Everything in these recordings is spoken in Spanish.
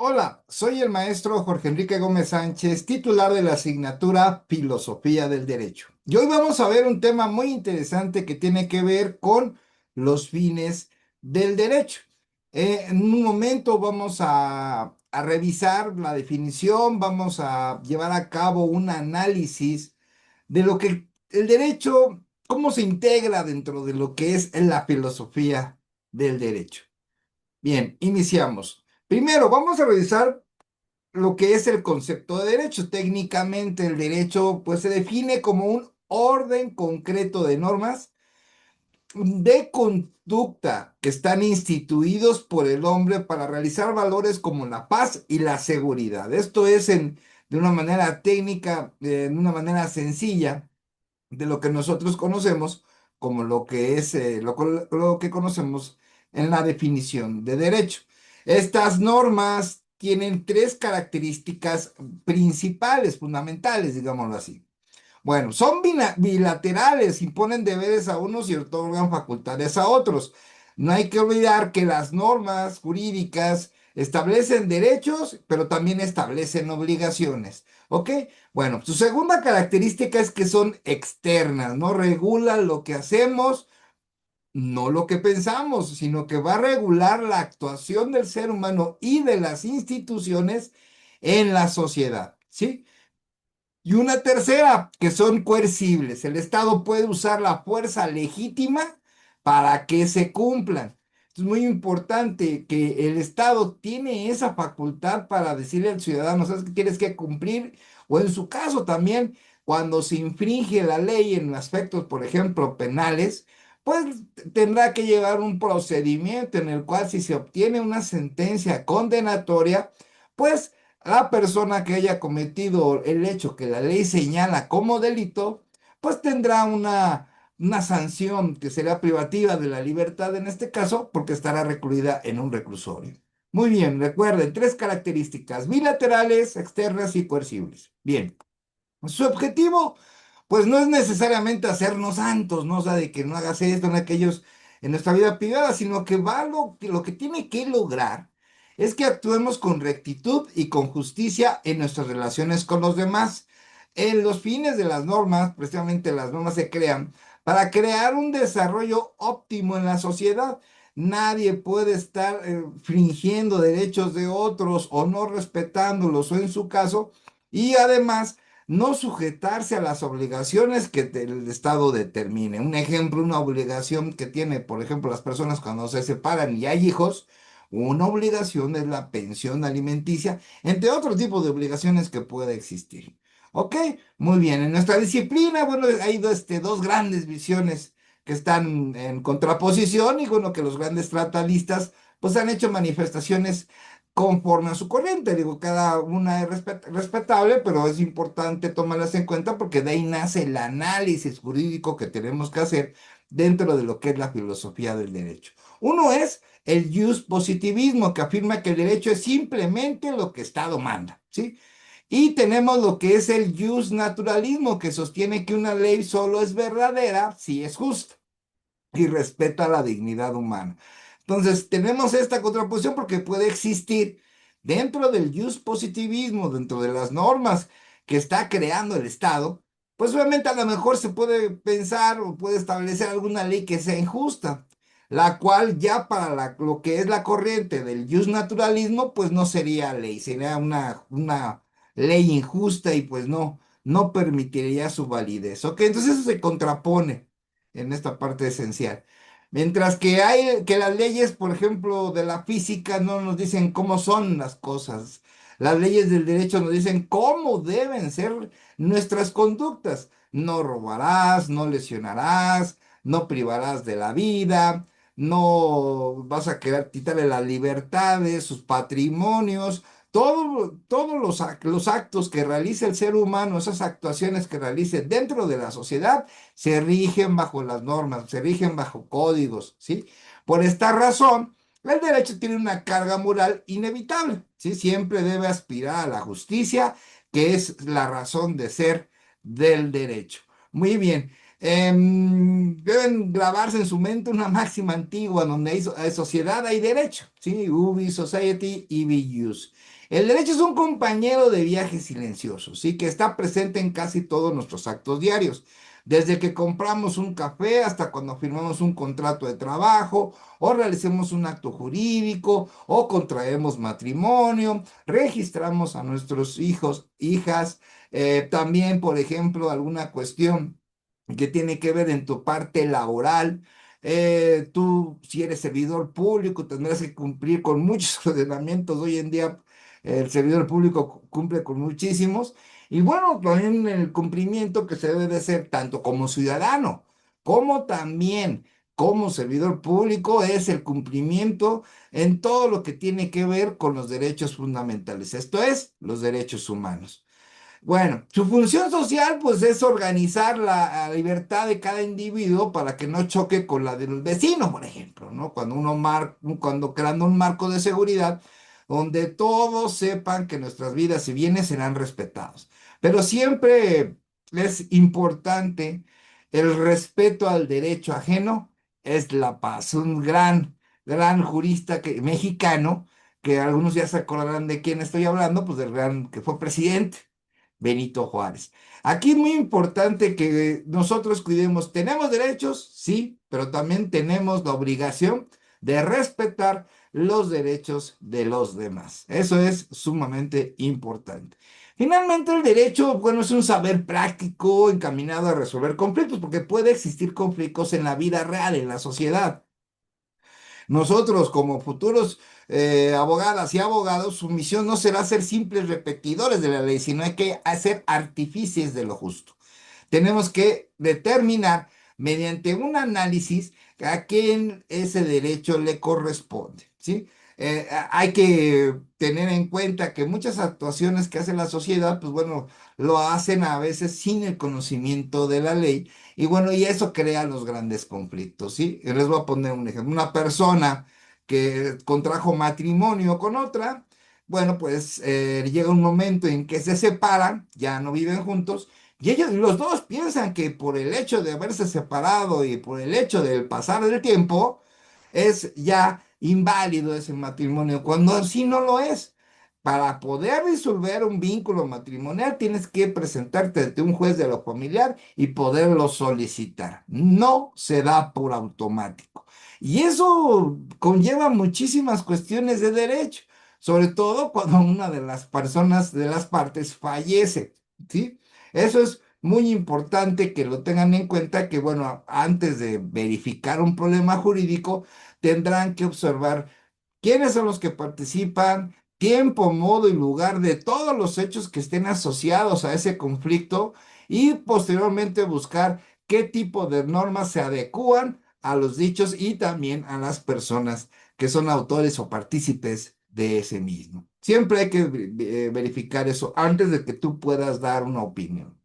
Hola, soy el maestro Jorge Enrique Gómez Sánchez, titular de la asignatura Filosofía del Derecho. Y hoy vamos a ver un tema muy interesante que tiene que ver con los fines del derecho. En un momento vamos a revisar la definición, vamos a llevar a cabo un análisis de lo que el derecho, cómo se integra dentro de lo que es la filosofía del derecho. Bien, iniciamos. Primero, vamos a revisar lo que es el concepto de derecho. Técnicamente, el derecho pues se define como un orden concreto de normas de conducta que están instituidos por el hombre para realizar valores como la paz y la seguridad. Esto es de una manera técnica, de una manera sencilla, de lo que nosotros conocemos como lo que es lo que conocemos en la definición de derecho. Estas normas tienen tres características principales, fundamentales, digámoslo así. Bueno, son bilaterales, imponen deberes a unos y otorgan facultades a otros. No hay que olvidar que las normas jurídicas establecen derechos, pero también establecen obligaciones. ¿Ok? Bueno, su segunda característica es que son externas, no regulan lo que hacemos, no lo que pensamos, sino que va a regular la actuación del ser humano y de las instituciones en la sociedad. ¿Sí? Y una tercera, que son coercibles. El Estado puede usar la fuerza legítima para que se cumplan. Es muy importante que el Estado tiene esa facultad para decirle al ciudadano, ¿sabes qué tienes que cumplir? O en su caso también, cuando se infringe la ley en aspectos, por ejemplo, penales, pues tendrá que llevar un procedimiento en el cual si se obtiene una sentencia condenatoria, pues la persona que haya cometido el hecho que la ley señala como delito, pues tendrá una sanción que será privativa de la libertad en este caso, porque estará recluida en un reclusorio. Muy bien, recuerden, tres características: bilaterales, externas y coercibles. Bien, su objetivo, pues no es necesariamente hacernos santos, ¿no? O sea, de que no hagas esto, no aquellos en nuestra vida privada, sino que lo que tiene que lograr es que actuemos con rectitud y con justicia en nuestras relaciones con los demás. En los fines de las normas, precisamente las normas se crean para crear un desarrollo óptimo en la sociedad. Nadie puede estar fingiendo derechos de otros o no respetándolos o en su caso, y además no sujetarse a las obligaciones que el Estado determine. Un ejemplo, una obligación que tiene, por ejemplo, las personas cuando se separan y hay hijos, una obligación es la pensión alimenticia, entre otros tipos de obligaciones que puede existir. ¿Ok? Muy bien. En nuestra disciplina, bueno, hay dos grandes visiones que están en contraposición y bueno, que los grandes tratadistas pues han hecho manifestaciones conforme a su corriente. Digo, cada una es respetable, pero es importante tomarlas en cuenta porque de ahí nace el análisis jurídico que tenemos que hacer dentro de lo que es la filosofía del derecho. Uno es el jus positivismo, que afirma que el derecho es simplemente lo que Estado manda, ¿sí? Y tenemos lo que es el jus naturalismo, que sostiene que una ley solo es verdadera si es justa y respeta la dignidad humana. Entonces, tenemos esta contraposición porque puede existir dentro del jus positivismo, dentro de las normas que está creando el Estado, pues obviamente a lo mejor se puede pensar o puede establecer alguna ley que sea injusta, la cual ya para lo que es la corriente del jus naturalismo, pues no sería ley, sería una ley injusta y pues no permitiría su validez. ¿Ok? Entonces eso se contrapone en esta parte esencial. Mientras que hay que las leyes, por ejemplo, de la física no nos dicen cómo son las cosas. Las leyes del derecho nos dicen cómo deben ser nuestras conductas. No robarás, no lesionarás, no privarás de la vida, no vas a querer quitarle las libertades, sus patrimonios. Todos los actos que realice el ser humano, esas actuaciones que realice dentro de la sociedad, se rigen bajo las normas, se rigen bajo códigos, ¿sí? Por esta razón, el derecho tiene una carga moral inevitable, ¿sí? Siempre debe aspirar a la justicia, que es la razón de ser del derecho. Muy bien. Deben grabarse en su mente una máxima antigua donde hay sociedad, hay derecho, ¿sí? Ubi, society, ibi, jus. El derecho es un compañero de viaje silencioso, ¿sí? Que está presente en casi todos nuestros actos diarios. Desde que compramos un café hasta cuando firmamos un contrato de trabajo, o realicemos un acto jurídico, o contraemos matrimonio, registramos a nuestros hijos, hijas, también, por ejemplo, alguna cuestión que tiene que ver en tu parte laboral. Tú, si eres servidor público, tendrás que cumplir con muchos ordenamientos. Hoy en día, el servidor público cumple con muchísimos. Y bueno, también el cumplimiento que se debe de hacer tanto como ciudadano, como también como servidor público, es el cumplimiento en todo lo que tiene que ver con los derechos fundamentales, esto es, los derechos humanos. Bueno, su función social pues es organizar la libertad de cada individuo para que no choque con la del vecino, por ejemplo, ¿no? Cuando creando un marco de seguridad donde todos sepan que nuestras vidas y bienes serán respetados. Pero siempre es importante el respeto al derecho ajeno, es la paz. Un gran jurista mexicano, que algunos ya se acordarán de quién estoy hablando, pues del gran que fue presidente. Benito Juárez. Aquí es muy importante que nosotros cuidemos, tenemos derechos, sí, pero también tenemos la obligación de respetar los derechos de los demás. Eso es sumamente importante. Finalmente, el derecho, bueno, es un saber práctico encaminado a resolver conflictos, porque puede existir conflictos en la vida real, en la sociedad. Nosotros, como futuros abogadas y abogados, su misión no será ser simples repetidores de la ley, sino hay que hacer artífices de lo justo. Tenemos que determinar mediante un análisis a quién ese derecho le corresponde, ¿sí? Hay que tener en cuenta que muchas actuaciones que hace la sociedad, pues bueno, lo hacen a veces sin el conocimiento de la ley y bueno, y eso crea los grandes conflictos, ¿sí? Les voy a poner un ejemplo. Una persona que contrajo matrimonio con otra, bueno, pues llega un momento en que se separan, ya no viven juntos y ellos, los dos piensan que por el hecho de haberse separado y por el hecho del pasar del tiempo, es ya inválido ese matrimonio, cuando así no lo es. Para poder disolver un vínculo matrimonial, tienes que presentarte ante un juez de lo familiar y poderlo solicitar. No se da por automático. Y eso conlleva muchísimas cuestiones de derecho, sobre todo cuando una de las personas de las partes fallece, ¿sí? Eso es muy importante que lo tengan en cuenta, que bueno, antes de verificar un problema jurídico, tendrán que observar quiénes son los que participan, tiempo, modo y lugar de todos los hechos que estén asociados a ese conflicto y posteriormente buscar qué tipo de normas se adecúan a los dichos y también a las personas que son autores o partícipes de ese mismo. Siempre hay que verificar eso antes de que tú puedas dar una opinión.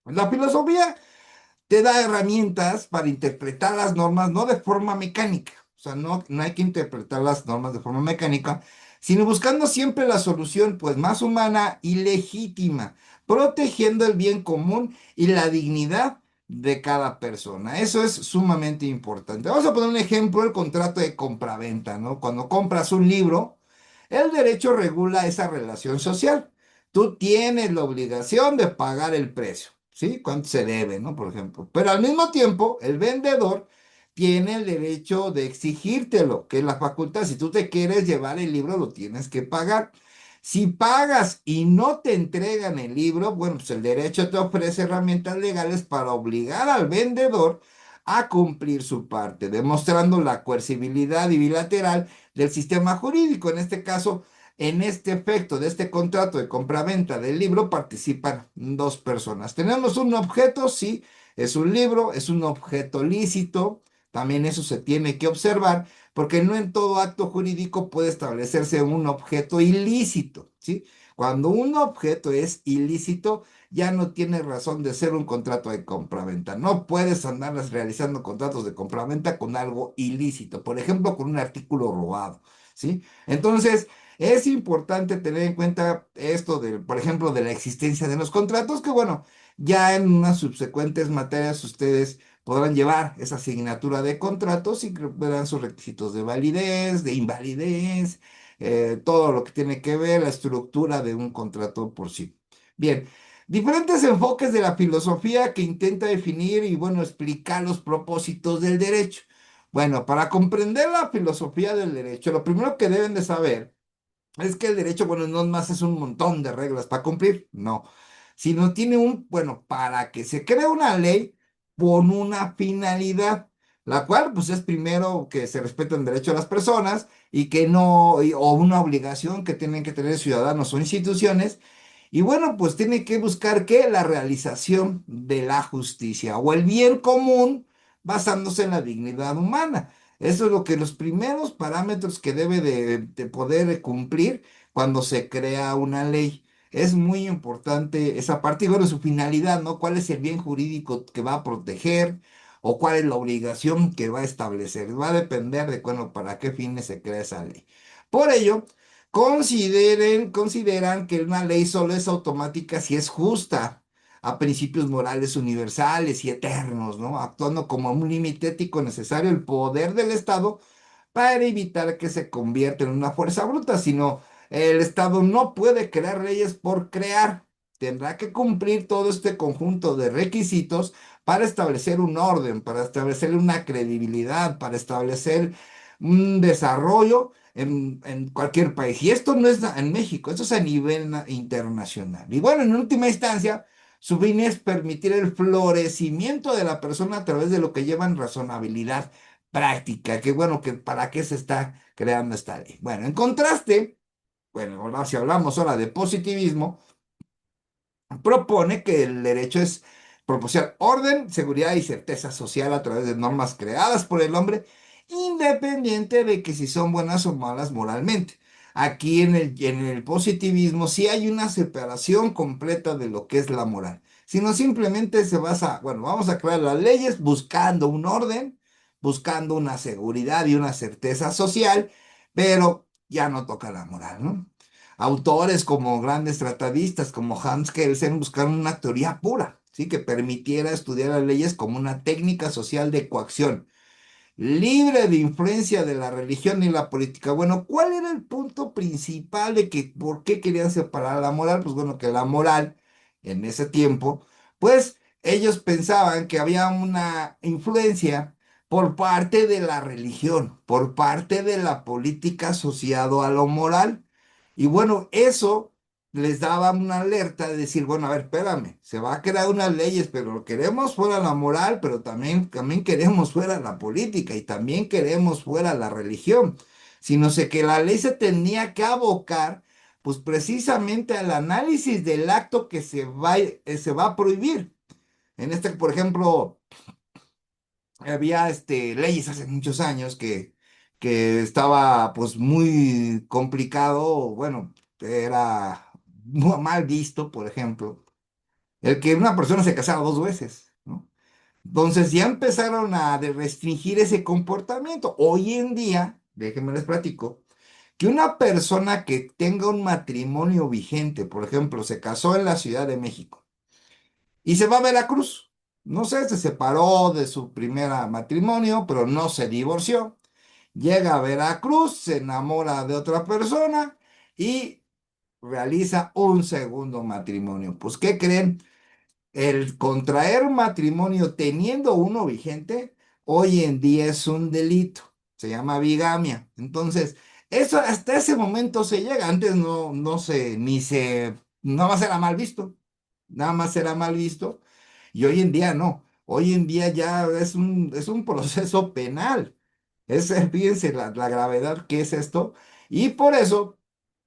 La filosofía te da herramientas para interpretar las normas no de forma mecánica, o sea, no hay que interpretar las normas de forma mecánica, sino buscando siempre la solución pues más humana y legítima, protegiendo el bien común y la dignidad de cada persona. Eso es sumamente importante. Vamos a poner un ejemplo, el contrato de compraventa, ¿no? Cuando compras un libro, el derecho regula esa relación social. Tú tienes la obligación de pagar el precio, ¿sí? Cuánto se debe, ¿no? Por ejemplo. Pero al mismo tiempo, el vendedor tiene el derecho de exigírtelo, que es la facultad. Si tú te quieres llevar el libro, lo tienes que pagar. Si pagas y no te entregan el libro, bueno, pues el derecho te ofrece herramientas legales para obligar al vendedor a cumplir su parte, demostrando la coercibilidad y bilateral del sistema jurídico. En este caso, en este efecto de este contrato de compraventa del libro participan dos personas. Tenemos un objeto, sí, es un libro, es un objeto lícito, también eso se tiene que observar, porque no en todo acto jurídico puede establecerse un objeto ilícito, ¿sí? Cuando un objeto es ilícito, ya no tiene razón de ser un contrato de compraventa. No puedes andar realizando contratos de compraventa con algo ilícito, por ejemplo, con un artículo robado, ¿sí? Entonces, es importante tener en cuenta esto de, por ejemplo, de la existencia de los contratos, que bueno, Ya en unas subsecuentes materias ustedes podrán llevar esa asignatura de contratos y que verán sus requisitos de validez, de invalidez, todo lo que tiene que ver la estructura de un contrato por sí. Bien, diferentes enfoques de la filosofía que intenta definir y, bueno, explicar los propósitos del derecho. Bueno, para comprender la filosofía del derecho, lo primero que deben de saber es que el derecho, bueno, no más es un montón de reglas para cumplir, no, sino tiene bueno, para que se cree una ley con una finalidad, la cual, pues, es primero que se respete el derecho de las personas y que no, o una obligación que tienen que tener ciudadanos o instituciones, y bueno, pues tiene que buscar que la realización de la justicia o el bien común basándose en la dignidad humana. Eso es lo que los primeros parámetros que debe de poder cumplir cuando se crea una ley. Es muy importante esa parte y, bueno, su finalidad, ¿no? ¿Cuál es el bien jurídico que va a proteger o cuál es la obligación que va a establecer? Va a depender de, bueno, para qué fines se crea esa ley. Por ello, consideran que una ley solo es automática si es justa a principios morales universales y eternos, ¿no? Actuando como un límite ético necesario el poder del Estado para evitar que se convierta en una fuerza bruta, sino el Estado no puede crear leyes por crear. Tendrá que cumplir todo este conjunto de requisitos para establecer un orden, para establecer una credibilidad, para establecer un desarrollo en cualquier país. Y esto no es en México, esto es a nivel internacional. Y, bueno, en última instancia, su fin es permitir el florecimiento de la persona a través de lo que llevan razonabilidad práctica, que, bueno, que para qué se está creando esta ley. Bueno, en contraste, bueno, ahora si hablamos ahora de positivismo, propone que el derecho es proporcionar orden, seguridad y certeza social a través de normas creadas por el hombre, independiente de que si son buenas o malas moralmente. Aquí en el positivismo sí hay una separación completa de lo que es la moral, sino simplemente se basa, bueno, vamos a crear las leyes buscando un orden, buscando una seguridad y una certeza social, pero ya no toca la moral, ¿no? Autores como grandes tratadistas como Hans Kelsen buscaron una teoría pura, ¿sí? Que permitiera estudiar las leyes como una técnica social de coacción, libre de influencia de la religión y la política. Bueno, ¿cuál era el punto principal de que por qué querían separar la moral? Pues, bueno, que la moral en ese tiempo, pues ellos pensaban que había una influencia por parte de la religión, por parte de la política asociado a lo moral. Y, bueno, eso les daba una alerta de decir, bueno, a ver, espérame, se va a crear unas leyes, pero lo queremos fuera la moral, pero también queremos fuera la política y también queremos fuera la religión, sino sé que la ley se tenía que abocar, pues, precisamente al análisis del acto que se va a prohibir. Por ejemplo, había leyes hace muchos años que estaba, pues, muy complicado, bueno, era mal visto, por ejemplo, el que una persona se casara dos veces, ¿no? Entonces ya empezaron a restringir ese comportamiento. Hoy en día, déjenme les platico, que una persona que tenga un matrimonio vigente, por ejemplo, se casó en la Ciudad de México y se va a Veracruz. No sé, se separó de su primer matrimonio, pero no se divorció. Llega a Veracruz, se enamora de otra persona y realiza un segundo matrimonio. Pues, ¿qué creen? El contraer matrimonio teniendo uno vigente, hoy en día es un delito. Se llama bigamia. Entonces, eso hasta ese momento se llega. Antes no se, ni se, nada más era mal visto. Nada más era mal visto. Y hoy en día no. Hoy en día ya es un proceso penal. Fíjense la gravedad que es esto. Y por eso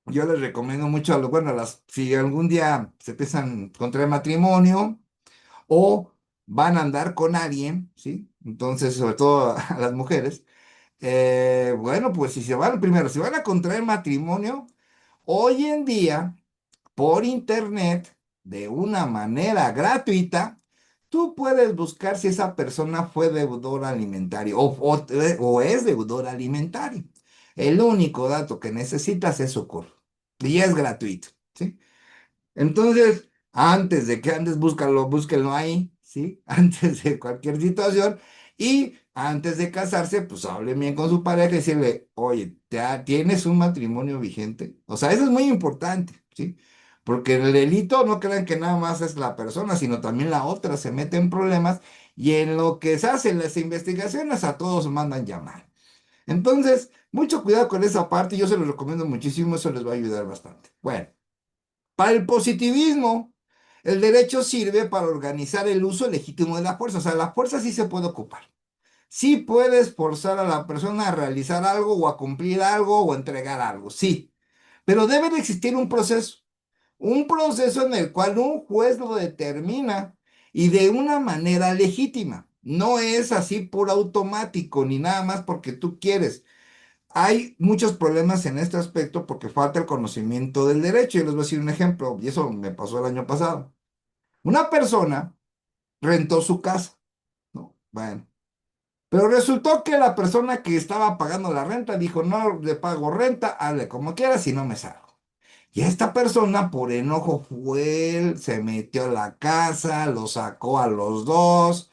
yo les recomiendo mucho bueno, si algún día se empiezan a contraer matrimonio o van a andar con alguien, ¿sí? Entonces, sobre todo a las mujeres, bueno, pues si van a contraer matrimonio, hoy en día, por internet, de una manera gratuita, tú puedes buscar si esa persona fue deudor alimentario o es deudor alimentario. El único dato que necesitas es su CUR y es gratuito, ¿sí? Entonces, Antes de que andes, búsquenlo ahí, ¿sí? Antes de cualquier situación. Y antes de casarse, pues hable bien con su pareja y decirle, oye, ¿tienes un matrimonio vigente? O sea, eso es muy importante, ¿sí? Porque el delito, no crean que nada más es la persona, sino también la otra se mete en problemas y en lo que se hacen las investigaciones a todos mandan llamar. Entonces, mucho cuidado con esa parte, yo se lo recomiendo muchísimo, eso les va a ayudar bastante. Bueno. Para el positivismo, el derecho sirve para organizar el uso legítimo de la fuerza. O sea, la fuerza sí se puede ocupar. Sí puedes forzar a la persona a realizar algo o a cumplir algo o a entregar algo, sí. Pero debe de existir un proceso en el cual un juez lo determina y de una manera legítima. No es así por automático ni nada más porque tú quieres. Hay muchos problemas en este aspecto porque falta el conocimiento del derecho. Yo les voy a decir un ejemplo, y eso me pasó el año pasado. Una persona rentó su casa, ¿no? Bueno, pero resultó que la persona que estaba pagando la renta dijo, no le pago renta, hable como quiera, si no me salgo. Y esta persona, por enojo, se metió a la casa, lo sacó a los dos.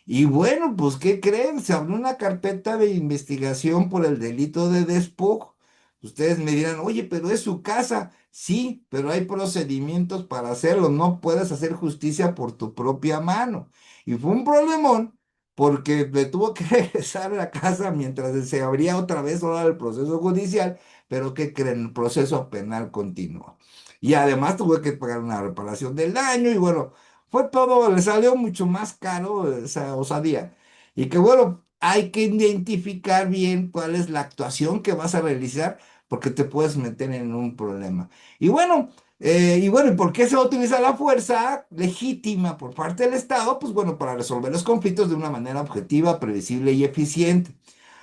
Y bueno, pues, ¿qué creen? Se abrió una carpeta de investigación por el delito de despojo. Ustedes me dirán, oye, pero es su casa. Sí, pero hay procedimientos para hacerlo. No puedes hacer justicia por tu propia mano. Y fue un problemón porque le tuvo que regresar a la casa mientras se abría otra vez ahora el proceso judicial, pero ¿qué creen? El proceso penal continúa. Y además tuve que pagar una reparación del daño y bueno. Fue todo, le salió mucho más caro esa osadía. Y que bueno, hay que identificar bien cuál es la actuación que vas a realizar, porque te puedes meter en un problema. ¿Y por qué se va a utilizar la fuerza legítima por parte del Estado? Pues bueno, para resolver los conflictos de una manera objetiva, previsible y eficiente.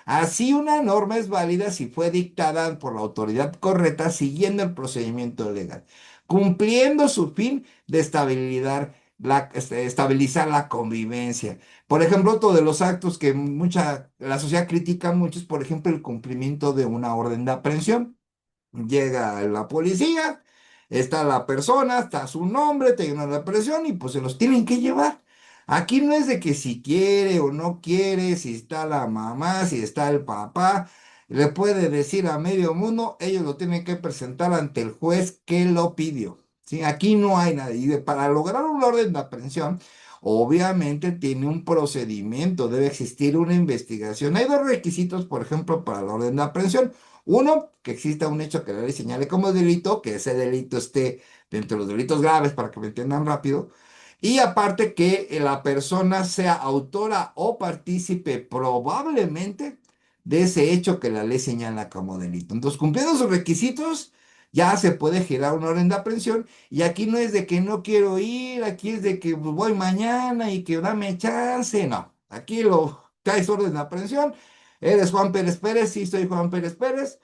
Así, una norma es válida si fue dictada por la autoridad correcta siguiendo el procedimiento legal, cumpliendo su fin de estabilizar la convivencia. Por ejemplo, otro de los actos que la sociedad critica mucho es, por ejemplo, el cumplimiento de una orden de aprehensión. Llega la policía, está la persona, está su nombre, te llenan la presión y pues se los tienen que llevar. Aquí no es de que si quiere o no quiere, si está la mamá, si está el papá, le puede decir a medio mundo, ellos lo tienen que presentar ante el juez que lo pidió. ¿Sí? Aquí no hay nada. Para lograr un orden de aprehensión, obviamente tiene un procedimiento, debe existir una investigación. Hay dos requisitos, por ejemplo, para la orden de aprehensión. Uno, que exista un hecho que la ley señale como delito, que ese delito esté dentro de los delitos graves para que me entiendan rápido. Y aparte que la persona sea autora o partícipe probablemente de ese hecho que la ley señala como delito. Entonces, cumpliendo sus requisitos, ya se puede girar una orden de aprehensión. Y aquí no es de que no quiero ir, aquí es de que pues, voy mañana y que dame chance. No, aquí lo traes orden de aprehensión. ¿Eres Juan Pérez Pérez? Sí, soy Juan Pérez Pérez.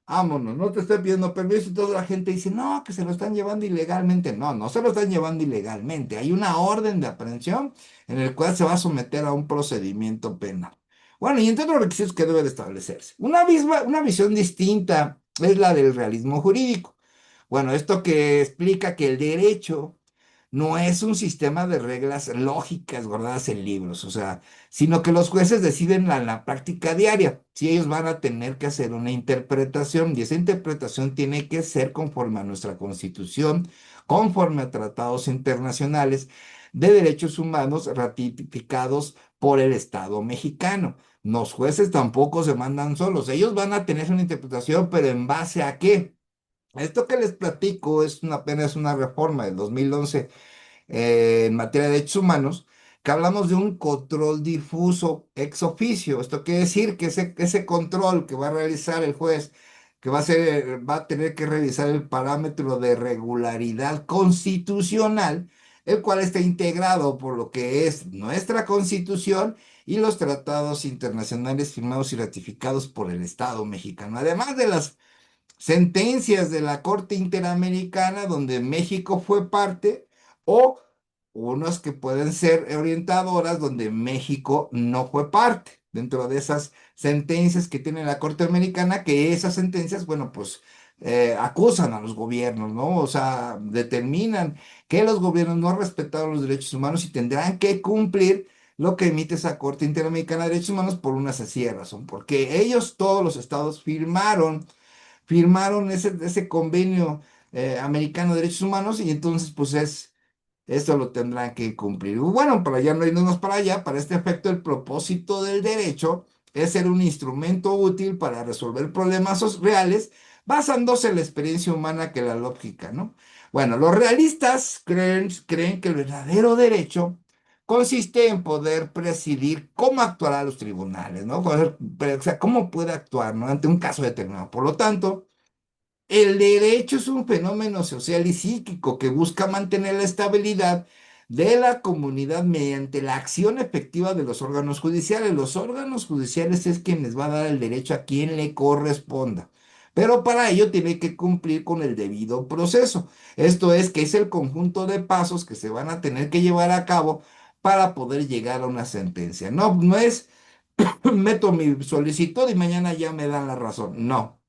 Vámonos, no te estoy pidiendo permiso y toda la gente dice, no, que se lo están llevando ilegalmente. No, no se lo están llevando ilegalmente. Hay una orden de aprehensión en el cual se va a someter a un procedimiento penal. Bueno, y entre los requisitos que debe de establecerse. Una visión distinta es la del realismo jurídico. Bueno, esto que explica que el derecho no es un sistema de reglas lógicas guardadas en libros, o sea, sino que los jueces deciden la práctica diaria. Si ellos van a tener que hacer una interpretación y esa interpretación tiene que ser conforme a nuestra Constitución, conforme a tratados internacionales de derechos humanos ratificados por el Estado mexicano. Los jueces tampoco se mandan solos, ellos van a tener una interpretación, pero ¿en base a qué? Esto que les platico apenas una reforma del 2011 en materia de derechos humanos, que hablamos de un control difuso ex oficio. Esto quiere decir que ese control que va a realizar el juez, que va a tener que revisar el parámetro de regularidad constitucional, el cual está integrado por lo que es nuestra Constitución y los tratados internacionales firmados y ratificados por el Estado mexicano, además de las sentencias de la Corte Interamericana donde México fue parte o unas que pueden ser orientadoras donde México no fue parte. Dentro de esas sentencias que tiene la Corte Americana, que esas sentencias, bueno, pues acusan a los gobiernos, ¿no? O sea, determinan que los gobiernos no respetaron los derechos humanos y tendrán que cumplir lo que emite esa Corte Interamericana de Derechos Humanos por una sencilla razón, porque ellos, todos los estados, firmaron ese convenio americano de derechos humanos y entonces pues esto lo tendrán que cumplir. Bueno, para ya no irnos para allá, para este efecto, el propósito del derecho es ser un instrumento útil para resolver problemas reales basándose en la experiencia humana que la lógica, ¿no? Bueno, los realistas creen que el verdadero derecho consiste en poder presidir cómo actuarán los tribunales, ¿no? O sea, cómo puede actuar, ¿no? Ante un caso determinado. Por lo tanto, el derecho es un fenómeno social y psíquico que busca mantener la estabilidad de la comunidad mediante la acción efectiva de los órganos judiciales. Los órganos judiciales es quien les va a dar el derecho a quien le corresponda. Pero para ello tiene que cumplir con el debido proceso. Esto es que es el conjunto de pasos que se van a tener que llevar a cabo para poder llegar a una sentencia. No, no es meto mi solicitud y mañana ya me dan la razón. No,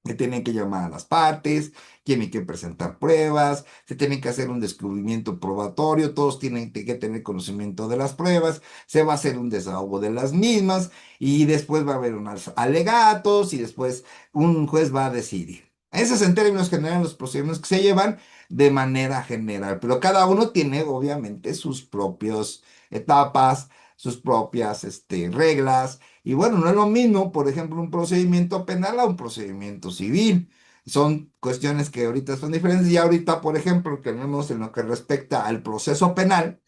que tienen que llamar a las partes, tienen que presentar pruebas, se tienen que hacer un descubrimiento probatorio, todos tienen que tener conocimiento de las pruebas, se va a hacer un desahogo de las mismas y después va a haber unos alegatos y después un juez va a decidir. Esos en términos generales los procedimientos que se llevan de manera general, pero cada uno tiene obviamente sus propias etapas, sus propias reglas y bueno, no es lo mismo, por ejemplo, un procedimiento penal a un procedimiento civil. Son cuestiones que ahorita son diferentes y ahorita, por ejemplo, tenemos en lo que respecta al proceso penal,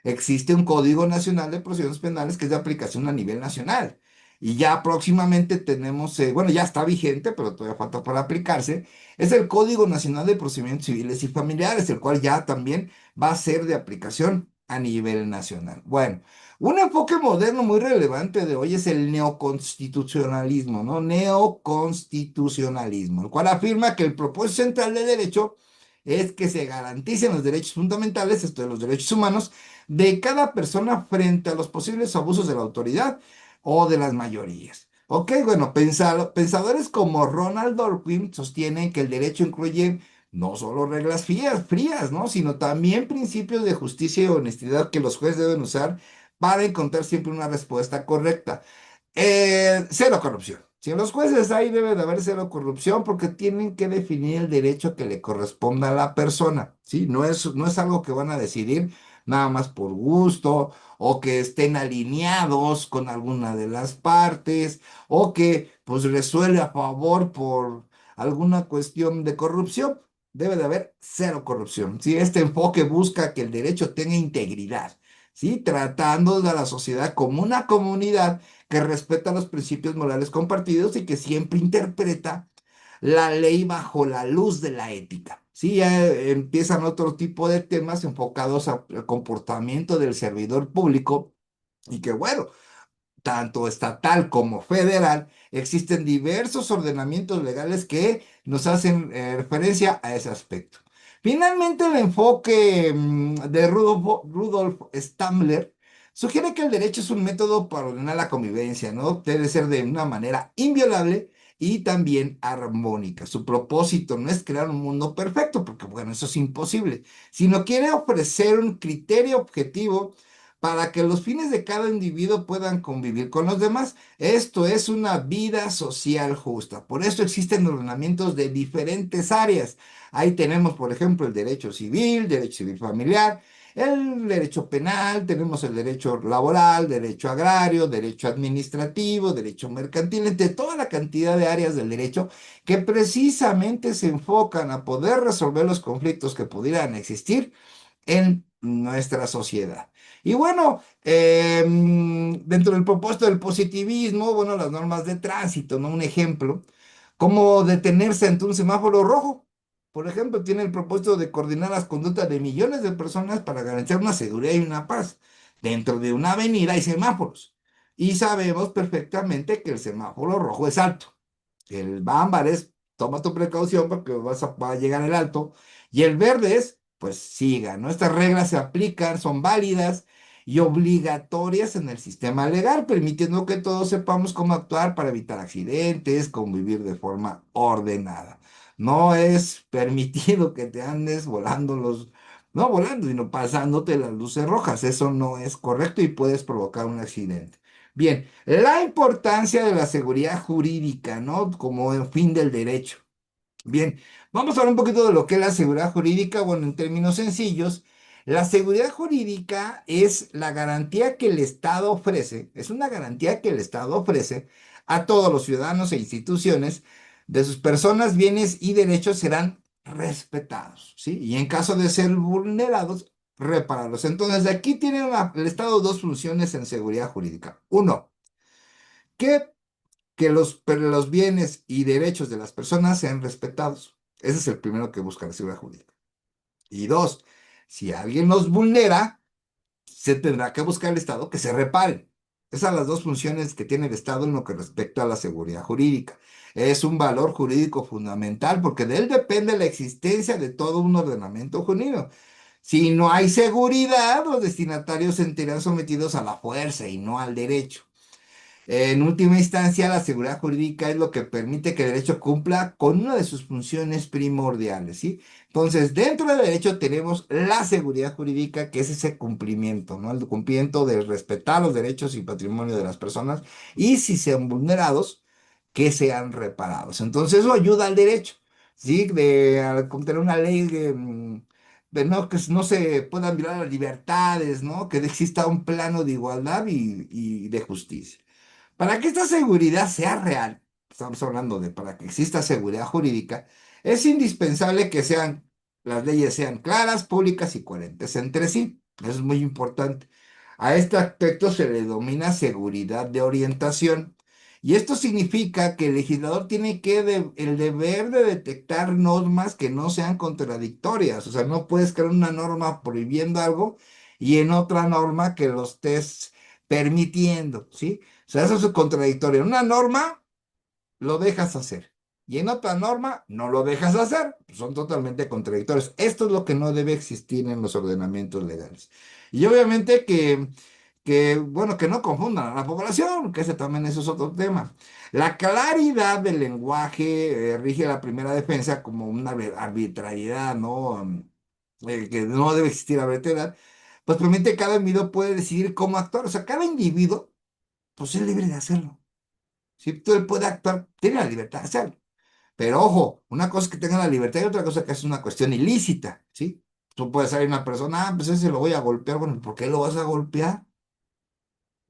existe un Código Nacional de Procedimientos Penales que es de aplicación a nivel nacional. Y ya próximamente tenemos, bueno, ya está vigente, pero todavía falta para aplicarse, es el Código Nacional de Procedimientos Civiles y Familiares, el cual ya también va a ser de aplicación a nivel nacional. Bueno, un enfoque moderno muy relevante de hoy es el neoconstitucionalismo, ¿no? Neoconstitucionalismo, el cual afirma que el propósito central del derecho es que se garanticen los derechos fundamentales, esto de los derechos humanos, de cada persona frente a los posibles abusos de la autoridad o de las mayorías. Ok, bueno, pensadores como Ronald Dworkin sostienen que el derecho incluye no solo reglas frías, ¿no? Sino también principios de justicia y honestidad que los jueces deben usar para encontrar siempre una respuesta correcta. Cero corrupción. Si en los jueces hay, debe de haber cero corrupción porque tienen que definir el derecho que le corresponda a la persona, ¿sí? No es algo que van a decidir nada más por gusto o que estén alineados con alguna de las partes o que pues resuelve a favor por alguna cuestión de corrupción. Debe de haber cero corrupción, ¿sí? Este enfoque busca que el derecho tenga integridad, ¿sí? Tratando de la sociedad como una comunidad que respeta los principios morales compartidos y que siempre interpreta la ley bajo la luz de la ética. Sí, ya empiezan otro tipo de temas enfocados al comportamiento del servidor público y que bueno, tanto estatal como federal, existen diversos ordenamientos legales que nos hacen referencia a ese aspecto. Finalmente, el enfoque de Rudolf Stammler sugiere que el derecho es un método para ordenar la convivencia, ¿no? Debe ser de una manera inviolable y también armónica. Su propósito no es crear un mundo perfecto, porque bueno, eso es imposible, sino quiere ofrecer un criterio objetivo para que los fines de cada individuo puedan convivir con los demás. Esto es una vida social justa. Por eso existen ordenamientos de diferentes áreas. Ahí tenemos, por ejemplo, el derecho civil familiar, el derecho penal, tenemos el derecho laboral, derecho agrario, derecho administrativo, derecho mercantil, entre toda la cantidad de áreas del derecho que precisamente se enfocan a poder resolver los conflictos que pudieran existir en nuestra sociedad. Y bueno, dentro del propósito del positivismo, bueno, las normas de tránsito, ¿no? Un ejemplo, cómo detenerse ante un semáforo rojo. Por ejemplo, tiene el propósito de coordinar las conductas de millones de personas para garantizar una seguridad y una paz. Dentro de una avenida hay semáforos. Y sabemos perfectamente que el semáforo rojo es alto. El ámbar es, toma tu precaución porque va a llegar el alto. Y el verde es, pues siga, ¿no? Estas reglas se aplican, son válidas y obligatorias en el sistema legal, permitiendo que todos sepamos cómo actuar para evitar accidentes, convivir de forma ordenada. No es permitido que te andes volando no volando, sino pasándote las luces rojas. Eso no es correcto y puedes provocar un accidente. Bien, la importancia de la seguridad jurídica, ¿no? Como el fin del derecho. Bien, vamos a hablar un poquito de lo que es la seguridad jurídica. Bueno, en términos sencillos, la seguridad jurídica es la garantía que el Estado ofrece, es una garantía que el Estado ofrece a todos los ciudadanos e instituciones de sus personas, bienes y derechos serán respetados, ¿sí? Y en caso de ser vulnerados, reparados. Entonces, aquí tiene el Estado dos funciones en seguridad jurídica. Uno, que pero los bienes y derechos de las personas sean respetados. Ese es el primero que busca la seguridad jurídica. Y dos, si alguien los vulnera, se tendrá que buscar el Estado que se repare. Esas son las dos funciones que tiene el Estado en lo que respecta a la seguridad jurídica. Es un valor jurídico fundamental porque de él depende la existencia de todo un ordenamiento jurídico. Si no hay seguridad, los destinatarios se sentirán sometidos a la fuerza y no al derecho. En última instancia, la seguridad jurídica es lo que permite que el derecho cumpla con una de sus funciones primordiales, ¿sí? Entonces, dentro del derecho tenemos la seguridad jurídica, que es ese cumplimiento, ¿no? El cumplimiento de respetar los derechos y patrimonio de las personas y si sean vulnerados, que sean reparados. Entonces, eso ayuda al derecho, ¿sí? Al tener una ley de no, que no se puedan violar las libertades, ¿no? Que exista un plano de igualdad y de justicia. Para que esta seguridad sea real, estamos hablando de para que exista seguridad jurídica, es indispensable que las leyes sean claras, públicas y coherentes entre sí. Eso es muy importante. A este aspecto se le denomina seguridad de orientación. Y esto significa que el legislador tiene el deber de detectar normas que no sean contradictorias. O sea, no puedes crear una norma prohibiendo algo y en otra norma que lo estés permitiendo, ¿sí? O sea, eso es contradictorio. En una norma lo dejas hacer y en otra norma no lo dejas hacer. Son totalmente contradictorios. Esto es lo que no debe existir en los ordenamientos legales. Y obviamente bueno, que no confundan a la población, que ese también eso es otro tema. La claridad del lenguaje rige la primera defensa como una arbitrariedad, ¿no? Que no debe existir arbitrariedad, pues permite que cada individuo puede decidir cómo actuar. O sea, cada individuo pues es libre de hacerlo. Si tú él puede actuar, tiene la libertad de hacerlo. Pero ojo, una cosa es que tenga la libertad y otra cosa que es una cuestión ilícita, ¿sí? Tú puedes salir una persona, pues ese lo voy a golpear, bueno, ¿por qué lo vas a golpear?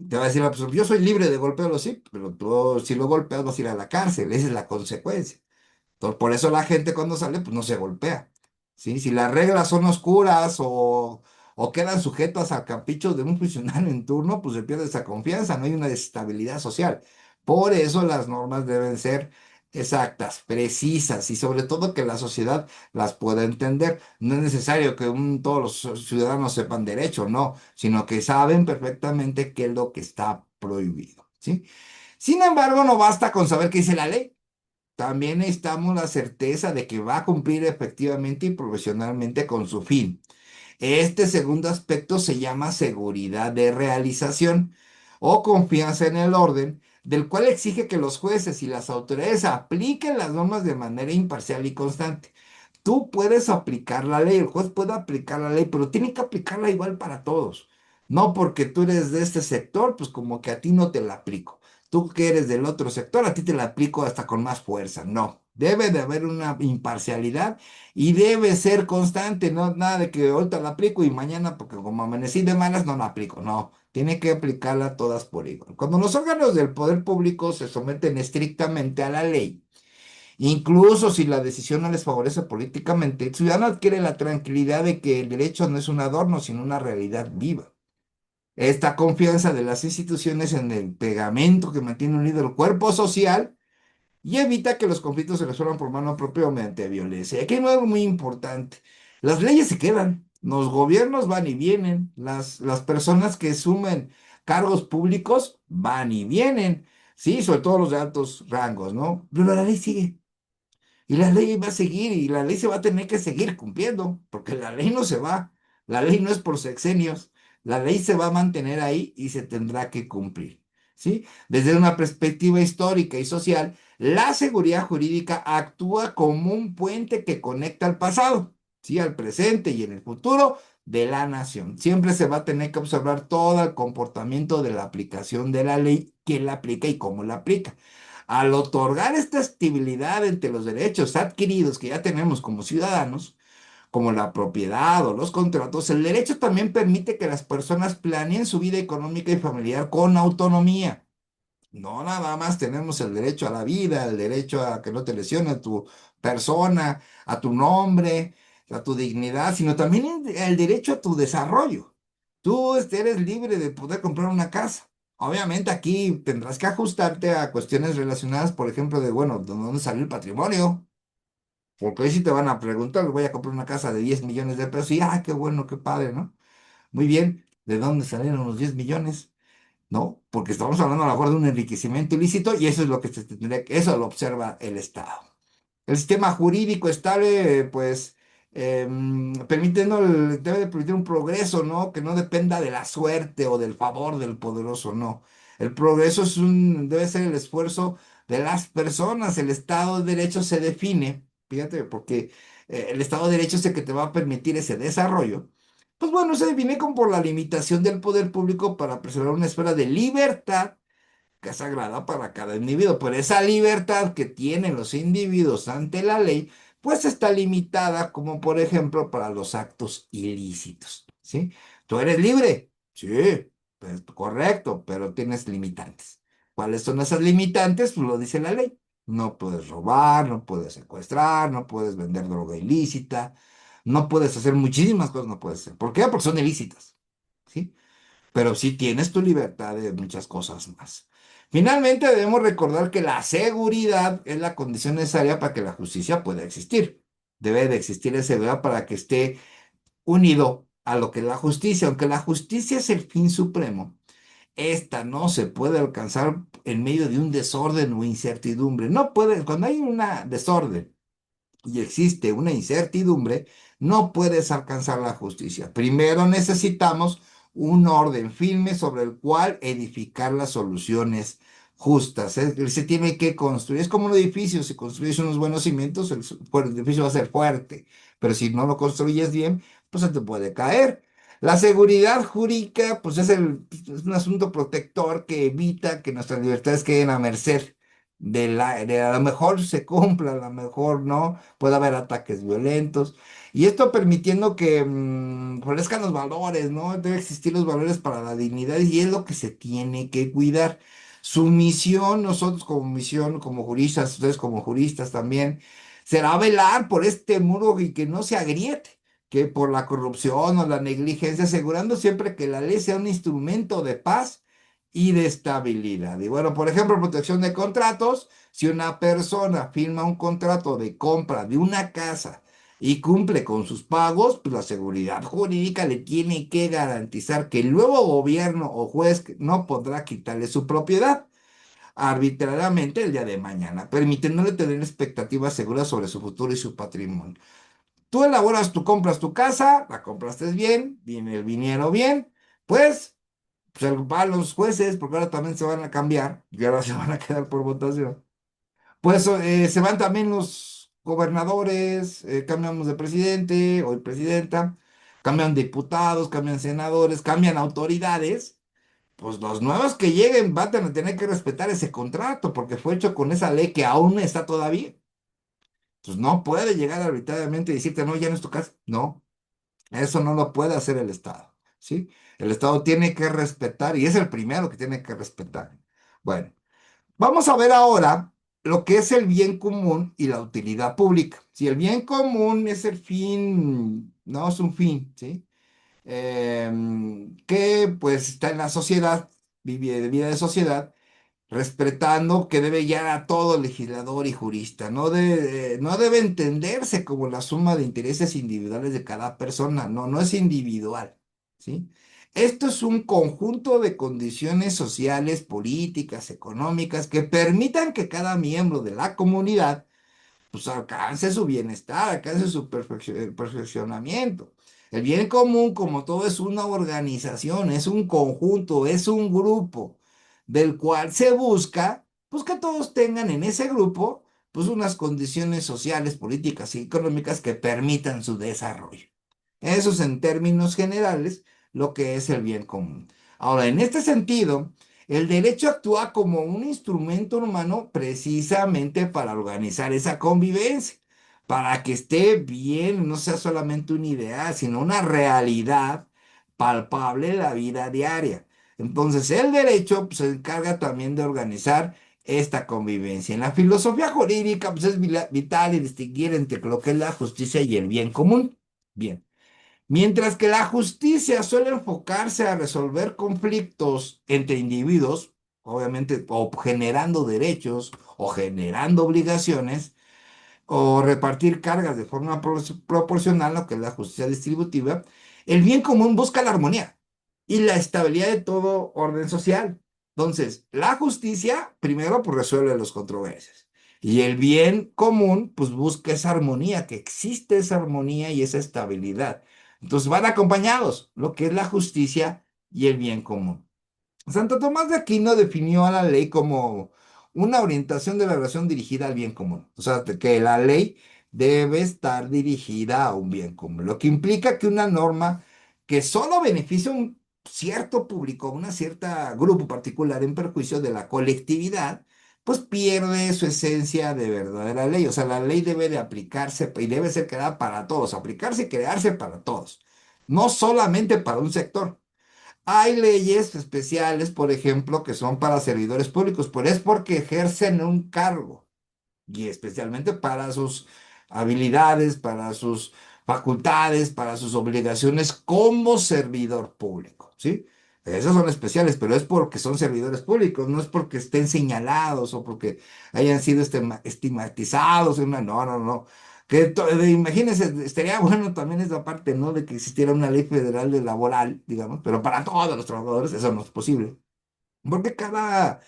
Te va a decir la persona, yo soy libre de golpearlo, sí, pero tú si lo golpeas vas a ir a la cárcel, esa es la consecuencia. Entonces, por eso la gente cuando sale, pues no se golpea. ¿Sí? Si las reglas son oscuras o quedan sujetas al capricho de un funcionario en turno, pues se pierde esa confianza, no hay una estabilidad social. Por eso las normas deben ser exactas, precisas y sobre todo que la sociedad las pueda entender. No es necesario que todos los ciudadanos sepan derecho, no, sino que saben perfectamente qué es lo que está prohibido. ¿Sí? Sin embargo, no basta con saber qué dice la ley. También necesitamos la certeza de que va a cumplir efectivamente y profesionalmente con su fin. Este segundo aspecto se llama seguridad de realización o confianza en el orden, del cual exige que los jueces y las autoridades apliquen las normas de manera imparcial y constante. Tú puedes aplicar la ley, el juez puede aplicar la ley, pero tiene que aplicarla igual para todos. No porque tú eres de este sector, pues como que a ti no te la aplico. Tú que eres del otro sector, a ti te la aplico hasta con más fuerza. No, debe de haber una imparcialidad y debe ser constante, no nada de que ahorita la aplico y mañana, porque como amanecí de malas, no la aplico. No, tiene que aplicarla todas por igual. Cuando los órganos del poder público se someten estrictamente a la ley, incluso si la decisión no les favorece políticamente, el ciudadano adquiere la tranquilidad de que el derecho no es un adorno, sino una realidad viva. Esta confianza de las instituciones en el pegamento que mantiene unido el cuerpo social y evita que los conflictos se resuelvan por mano propia o mediante violencia. Y aquí hay algo muy importante. Las leyes se quedan, los gobiernos van y vienen, las personas que sumen cargos públicos van y vienen, sí, sobre todo los de altos rangos, ¿no? Pero la ley sigue. Y la ley va a seguir y la ley se va a tener que seguir cumpliendo, porque la ley no se va, la ley no es por sexenios, La ley se va a mantener ahí y se tendrá que cumplir, ¿sí? Desde una perspectiva histórica y social, la seguridad jurídica actúa como un puente que conecta al pasado, ¿sí? Al presente y en el futuro de la nación. Siempre se va a tener que observar todo el comportamiento de la aplicación de la ley, quién la aplica y cómo la aplica. Al otorgar esta estabilidad entre los derechos adquiridos que ya tenemos como ciudadanos, como la propiedad o los contratos, el derecho también permite que las personas planeen su vida económica y familiar con autonomía. No nada más tenemos el derecho a la vida, el derecho a que no te lesione a tu persona, a tu nombre, a tu dignidad, sino también el derecho a tu desarrollo. Tú eres libre de poder comprar una casa. Obviamente aquí tendrás que ajustarte a cuestiones relacionadas, por ejemplo, de, bueno, ¿de dónde salió el patrimonio? Porque hoy sí te van a preguntar, voy a comprar una casa de 10 millones de pesos y, qué bueno, qué padre, ¿no? Muy bien, ¿de dónde salieron los 10 millones? ¿No? Porque estamos hablando a lo mejor de un enriquecimiento ilícito y eso es lo que se tendría que, eso lo observa el Estado. El sistema jurídico estable, pues, permitiendo, debe de permitir un progreso, ¿no? Que no dependa de la suerte o del favor del poderoso, no. El progreso debe ser el esfuerzo de las personas. El Estado de Derecho se define, fíjate, porque el Estado de Derecho es el que te va a permitir ese desarrollo. Pues bueno, se define como por la limitación del poder público para preservar una esfera de libertad que es sagrada para cada individuo, pero esa libertad que tienen los individuos ante la ley, pues está limitada, como por ejemplo para los actos ilícitos, ¿sí? Tú eres libre, sí, pues, correcto, pero tienes limitantes. ¿Cuáles son esas limitantes? Pues lo dice la ley. No puedes robar, no puedes secuestrar, no puedes vender droga ilícita, no puedes hacer muchísimas cosas, no puedes hacer. ¿Por qué? Porque son ilícitas, ¿sí? Pero sí tienes tu libertad de muchas cosas más. Finalmente, debemos recordar que la seguridad es la condición necesaria para que la justicia pueda existir. Debe de existir esa seguridad para que esté unido a lo que es la justicia. Aunque la justicia es el fin supremo, esta no se puede alcanzar en medio de un desorden o incertidumbre. No puede, cuando hay un desorden y existe una incertidumbre, no puedes alcanzar la justicia. Primero necesitamos un orden firme sobre el cual edificar las soluciones justas. Se tiene que construir. Es como un edificio. Si construyes unos buenos cimientos, el edificio va a ser fuerte. Pero si no lo construyes bien, pues se te puede caer. La seguridad jurídica, pues es un asunto protector que evita que nuestras libertades queden a merced de a lo mejor se cumpla, a lo mejor no, puede haber ataques violentos, y esto permitiendo que florezcan los valores, ¿no? Debe existir los valores para la dignidad y es lo que se tiene que cuidar. Su misión, nosotros como misión, como juristas, ustedes como juristas también, será velar por este muro y que no se agriete, que por la corrupción o la negligencia, asegurando siempre que la ley sea un instrumento de paz y de estabilidad. Y bueno, por ejemplo, protección de contratos, si una persona firma un contrato de compra de una casa y cumple con sus pagos, pues la seguridad jurídica le tiene que garantizar que el nuevo gobierno o juez no podrá quitarle su propiedad arbitrariamente el día de mañana, permitiéndole tener expectativas seguras sobre su futuro y su patrimonio. Tú compras tu casa, la compraste bien, viene el viniero bien, pues van los jueces, porque ahora también se van a cambiar, y ahora se van a quedar por votación. Pues se van también los gobernadores, cambiamos de presidente o de presidenta, cambian diputados, cambian senadores, cambian autoridades. Pues los nuevos que lleguen van a tener que respetar ese contrato porque fue hecho con esa ley que aún está todavía. Pues no puede llegar arbitrariamente y decirte, no, ya no es tu casa. No, eso no lo puede hacer el Estado, ¿sí? El Estado tiene que respetar y es el primero que tiene que respetar. Bueno, vamos a ver ahora lo que es el bien común y la utilidad pública. Si el bien común es el fin, no es un fin, ¿sí? Que pues está en la sociedad, vive de vida de sociedad respetando que debe guiar a todo legislador y jurista. No debe entenderse como la suma de intereses individuales de cada persona. No, no es individual, ¿sí? Esto es un conjunto de condiciones sociales, políticas, económicas que permitan que cada miembro de la comunidad pues alcance su bienestar, alcance su perfeccionamiento. El bien común, como todo, es una organización, es un conjunto, es un grupo del cual se busca, pues que todos tengan en ese grupo, pues unas condiciones sociales, políticas y económicas que permitan su desarrollo. Eso es en términos generales lo que es el bien común. Ahora, en este sentido, el derecho actúa como un instrumento humano precisamente para organizar esa convivencia, para que esté bien, no sea solamente una idea, sino una realidad palpable en la vida diaria. Entonces, el derecho pues, se encarga también de organizar esta convivencia. En la filosofía jurídica, pues es vital y distinguir entre lo que es la justicia y el bien común. Bien. Mientras que la justicia suele enfocarse a resolver conflictos entre individuos, obviamente, o generando derechos o generando obligaciones, o repartir cargas de forma proporcional, lo que es la justicia distributiva, el bien común busca la armonía y la estabilidad de todo orden social. Entonces, la justicia primero pues resuelve las controversias y el bien común pues busca esa armonía, que existe esa armonía y esa estabilidad. Entonces van acompañados lo que es la justicia y el bien común. Santo Tomás de Aquino definió a la ley como una orientación de la relación dirigida al bien común. O sea, que la ley debe estar dirigida a un bien común, lo que implica que una norma que solo beneficia a un cierto público, una cierta grupo particular en perjuicio de la colectividad, pues pierde su esencia de verdadera ley. O sea, la ley debe de aplicarse y debe ser creada para todos, aplicarse y crearse para todos, no solamente para un sector. Hay leyes especiales, por ejemplo, que son para servidores públicos, pero es porque ejercen un cargo y especialmente para sus habilidades, para sus facultades, para sus obligaciones como servidor público, ¿sí? Esas son especiales, pero es porque son servidores públicos, no es porque estén señalados o porque hayan sido estigmatizados. No, no, no. Imagínense, estaría bueno también esa parte, ¿no? De que existiera una ley federal de laboral, digamos, pero para todos los trabajadores eso no es posible. Porque cada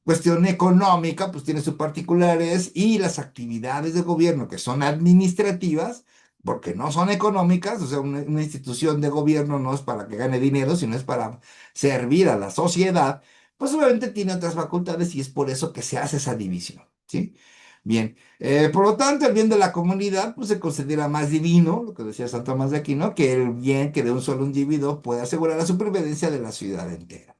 cuestión económica, pues tiene sus particulares y las actividades de gobierno que son administrativas, porque no son económicas, o sea, una institución de gobierno no es para que gane dinero, sino es para servir a la sociedad, pues obviamente tiene otras facultades y es por eso que se hace esa división, ¿sí? Bien, por lo tanto, el bien de la comunidad pues se considera más divino, lo que decía Santo Tomás de Aquino, que el bien que de un solo individuo puede asegurar la supervivencia de la ciudad entera.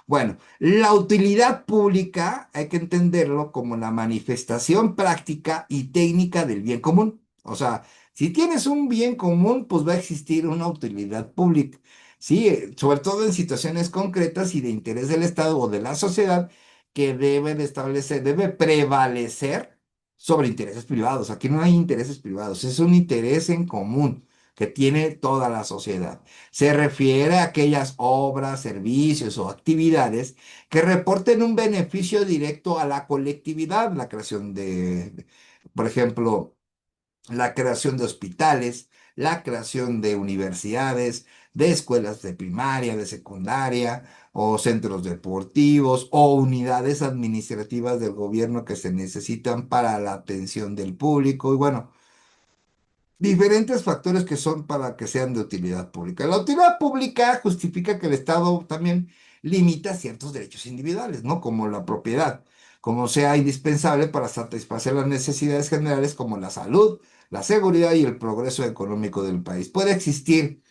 Bueno, la utilidad pública hay que entenderlo como la manifestación práctica y técnica del bien común. O sea, si tienes un bien común, pues va a existir una utilidad pública. Sí, sobre todo en situaciones concretas y de interés del Estado o de la sociedad que debe de establecer, debe prevalecer sobre intereses privados. Aquí no hay intereses privados, es un interés en común que tiene toda la sociedad. Se refiere a aquellas obras, servicios o actividades que reporten un beneficio directo a la colectividad, la creación por ejemplo, la creación de hospitales, la creación de universidades, de escuelas de primaria, de secundaria, o centros deportivos, o unidades administrativas del gobierno que se necesitan para la atención del público. Y bueno, diferentes factores que son para que sean de utilidad pública. La utilidad pública justifica que el Estado también limita ciertos derechos individuales, ¿no? Como la propiedad, como sea indispensable para satisfacer las necesidades generales como la salud, la seguridad y el progreso económico del país. Puede existir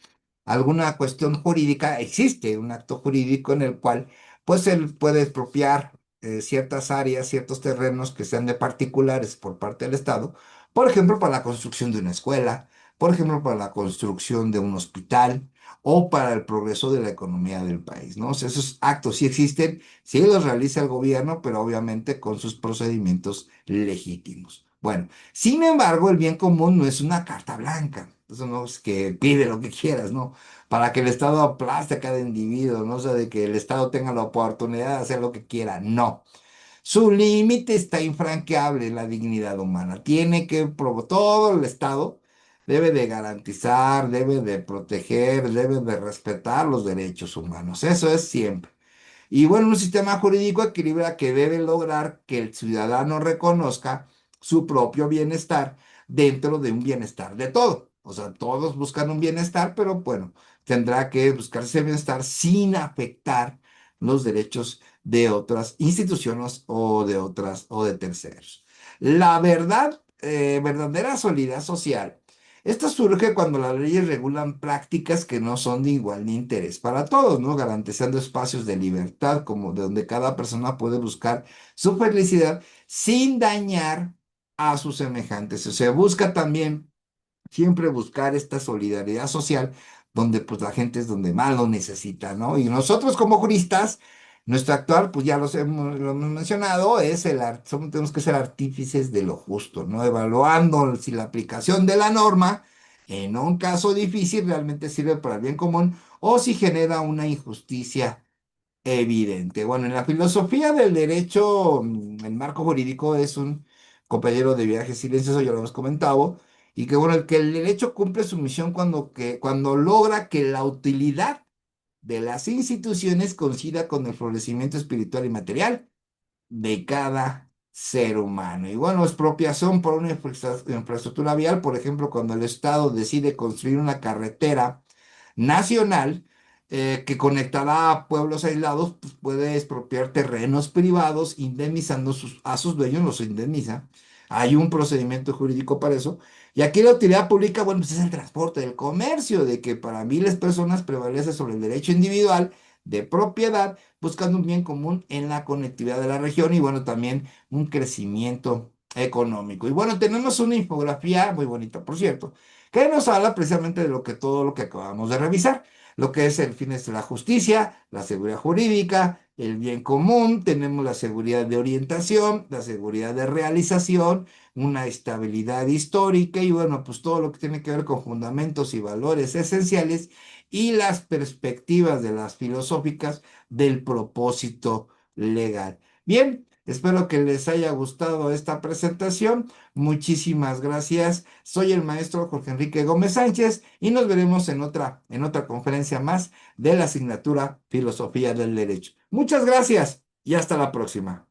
alguna cuestión jurídica, existe un acto jurídico en el cual pues él puede expropiar ciertas áreas, ciertos terrenos que sean de particulares por parte del Estado, por ejemplo, para la construcción de una escuela, por ejemplo, para la construcción de un hospital o para el progreso de la economía del país, ¿no? O sea, esos actos sí existen, sí los realiza el gobierno, pero obviamente con sus procedimientos legítimos. Bueno, sin embargo, el bien común no es una carta blanca. Eso no es que pide lo que quieras, ¿no? Para que el Estado aplaste a cada individuo, ¿no? O sea, de que el Estado tenga la oportunidad de hacer lo que quiera. No. Su límite está infranqueable en la dignidad humana. Tiene que, todo el Estado debe de garantizar, debe de proteger, debe de respetar los derechos humanos. Eso es siempre. Y bueno, un sistema jurídico equilibra que debe lograr que el ciudadano reconozca su propio bienestar dentro de un bienestar de todo. O sea, todos buscan un bienestar, pero bueno, tendrá que buscarse el bienestar sin afectar los derechos de otras instituciones o de otras o de terceros. La verdad, verdadera solidaridad social. Esta surge cuando las leyes regulan prácticas que no son de igual ni interés para todos, ¿no? Garantizando espacios de libertad, como de donde cada persona puede buscar su felicidad sin dañar a sus semejantes. O sea, busca también siempre buscar esta solidaridad social donde pues la gente es donde más lo necesita, ¿no? Y nosotros como juristas, nuestro actuar, pues ya lo hemos mencionado, es tenemos que ser artífices de lo justo, ¿no? Evaluando si la aplicación de la norma en un caso difícil realmente sirve para el bien común o si genera una injusticia evidente. Bueno, en la filosofía del derecho, el marco jurídico es un compañero de viaje silencioso, ya lo hemos comentado, y que bueno, que el derecho cumple su misión cuando logra que la utilidad de las instituciones coincida con el florecimiento espiritual y material de cada ser humano. Y bueno, expropiación por una infraestructura vial, por ejemplo, cuando el Estado decide construir una carretera nacional que conectará a pueblos aislados, pues puede expropiar terrenos privados, indemnizando a sus dueños, los indemniza. Hay un procedimiento jurídico para eso. Y aquí la utilidad pública, bueno, pues es el transporte, el comercio, de que para miles de personas prevalece sobre el derecho individual de propiedad, buscando un bien común en la conectividad de la región y bueno, también un crecimiento económico. Y bueno, tenemos una infografía muy bonita, por cierto, que nos habla precisamente de todo lo que acabamos de revisar, lo que es el fines de la justicia, la seguridad jurídica, el bien común, tenemos la seguridad de orientación, la seguridad de realización, una estabilidad histórica y bueno, pues todo lo que tiene que ver con fundamentos y valores esenciales y las perspectivas de las filosóficas del propósito legal. Bien, espero que les haya gustado esta presentación. Muchísimas gracias. Soy el maestro Jorge Enrique Gómez Sánchez y nos veremos en otra conferencia más de la asignatura Filosofía del Derecho. Muchas gracias y hasta la próxima.